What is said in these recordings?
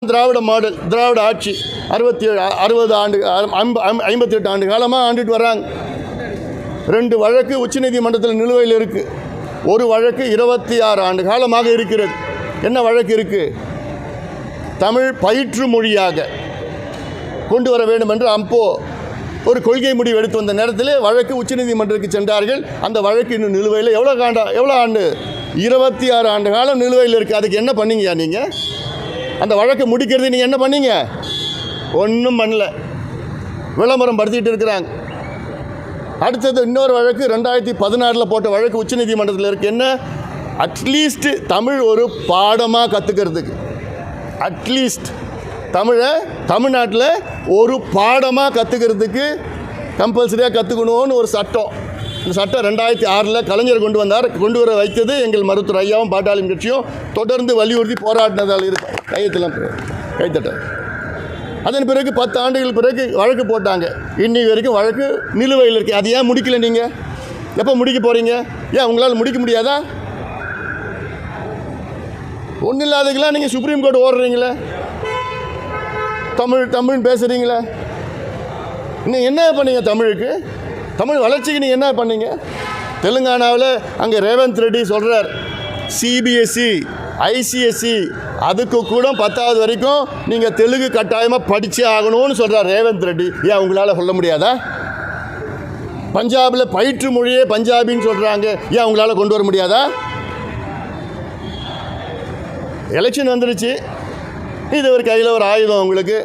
திராவிட model, திராவிட ஆட்சி 60 ஆண்டு 58 ஆண்டு காலமாக ஆண்டுட்டு வர்றாங்க. 2 வழக்கு உச்சநீதிமன்றத்தில் நிலுவையில் இருக்குது. ஒரு வழக்கு 26 ஆண்டு காலமாக இருக்கிறது. என்ன வழக்கு இருக்குது? தமிழ் பயிற்று மொழியாக கொண்டு வர வேண்டும் என்று அப்போ ஒரு கொள்கை முடிவு எடுத்து வந்த நேரத்தில் வழக்கு உச்சநீதிமன்றத்துக்கு சென்றார்கள். அந்த வழக்கு இன்னும் நிலுவையில் எவ்வளோ ஆண்டு? 26 ஆண்டு காலம் நிலுவையில் இருக்குது. அதுக்கு என்ன பண்ணீங்கயா நீங்கள்? அந்த வழக்கை முடிக்கிறது நீங்கள் என்ன பண்ணீங்க? ஒன்றும் பண்ணல, விளம்பரம் படுத்திகிட்டு இருக்கிறாங்க. அடுத்தது இன்னொரு வழக்கு 2016 போட்ட வழக்கு உச்சநீதிமன்றத்தில் இருக்குது. என்ன? அட்லீஸ்ட் தமிழ் ஒரு பாடமாக கற்றுக்கிறதுக்கு, அட்லீஸ்ட் தமிழை தமிழ்நாட்டில் ஒரு பாடமாக கற்றுக்கிறதுக்கு கம்பல்சரியாக கற்றுக்கணும்னு ஒரு சட்டம். இந்த சட்டம் 2006 கலைஞர் கொண்டு வந்தார். கொண்டு வர வைத்தது எங்கள் மருத்துவர் ஐயாவும் பாட்டாளியும் கட்சியும் தொடர்ந்து வலியுறுத்தி போராடினதால் இருக்கு. கைத்தட்ட அதன் பிறகு 10 ஆண்டுகள் பிறகு வழக்கு போட்டாங்க. இன்னைக்கு வரைக்கும் வழக்கு நிலுவையில் இருக்குது. அது ஏன் முடிக்கல? நீங்கள் எப்போ முடிக்க போகிறீங்க? ஏன் உங்களால் முடிக்க முடியாதா? ஒன்றும் இல்லாததுக்கெல்லாம் நீங்கள் சுப்ரீம் கோர்ட் ஓடுறீங்களே, தமிழ் பேசுகிறீங்களே. நீங்கள் என்ன பண்ணீங்க? தமிழ் வளர்ச்சிக்கு நீங்கள் என்ன பண்ணீங்க? தெலுங்கானாவில் அங்கே ரேவந்த் ரெட்டி சொல்கிறார், சிபிஎஸ்சி ஐசிஎஸ்சி அதுக்கு கூட 10வது வரைக்கும் நீங்கள் தெலுங்கு கட்டாயமாக படித்தே ஆகணும்னு சொல்கிறார் ரேவந்த் ரெட்டி. ஏன் உங்களால் சொல்ல முடியாதா? பஞ்சாபில் பயிற்று மொழியே பஞ்சாபின்னு சொல்கிறாங்க. ஏன் உங்களால் கொண்டு வர முடியாதா? எலெக்ஷன் வந்துருச்சு, இது ஒரு கையில் ஒரு ஆயுதம் உங்களுக்கு.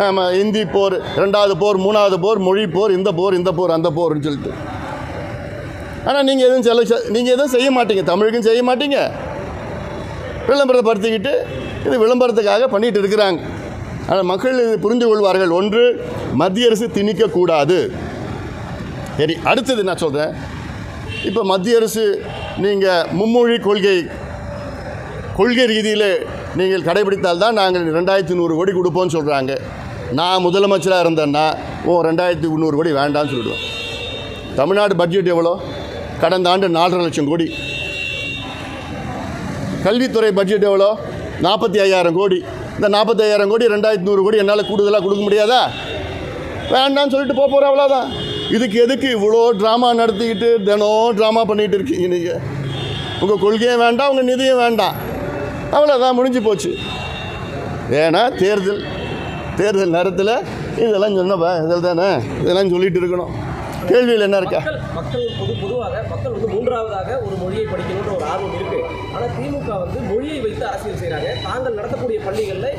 ஆமாம், இந்தி போர், 2வது போர், 3வது போர், மொழி போர், இந்த போர் அந்த போர்னு சொல்லிட்டு. ஆனால் நீங்கள் எதுவும் செய்ய மாட்டீங்க, தமிழுக்கும் செய்ய மாட்டீங்க. விளம்பரப்படுத்திக்கிட்டு இது விளம்பரத்துக்காக பண்ணிகிட்டு இருக்கிறாங்க. ஆனால் மக்கள் இது புரிந்து கொள்வார்கள். ஒன்று, மத்திய அரசு திணிக்கக்கூடாது. சரி, அடுத்தது நான் சொல்கிறேன். இப்போ மத்திய அரசு நீங்கள் மும்மொழி கொள்கை ரீதியில் நீங்கள் கடைபிடித்தால்தான் நாங்கள் 2100 கோடி கொடுப்போம்னு சொல்கிறாங்க. நான் முதலமைச்சராக இருந்தேன்னா 2300 கோடி வேண்டாம்னு சொல்லிடுவேன். தமிழ்நாடு பட்ஜெட் எவ்வளோ? கடந்த ஆண்டு 4.5 லட்சம் கோடி. கல்வித்துறை பட்ஜெட் எவ்வளோ? 45,000 கோடி. இந்த 45,000 கோடி 2100 கோடி என்னால் கூடுதலாக கொடுக்க முடியாதா? வேண்டாம்னு சொல்லிட்டு போகிறேன், அவ்வளோதான். இதுக்கு எதுக்கு இவ்வளோ ட்ராமா நடத்திக்கிட்டு தினம் ட்ராமா பண்ணிகிட்டு இருக்கீங்க? நீங்கள் உங்கள் கொள்கையும் வேண்டாம், உங்கள் நிதியும் வேண்டாம், அவ்வளோதான், முடிஞ்சு போச்சு. ஏன்னா தேர்தல் நேரத்தில் இதெல்லாம் சொன்னப்பா, இதில் தானே இதெல்லாம் சொல்லிட்டு இருக்கணும். கேள்வியில் என்ன இருக்கா? மக்கள் பொதுவாக மக்கள் 3வதாக ஒரு மொழியை படிக்கணுன்ற ஒரு ஆர்வம் இருக்குது. ஆனால் திமுக மொழியை வைத்து அரசியல் செய்கிறாங்க. தாங்கள் நடத்தக்கூடிய பள்ளிகளில்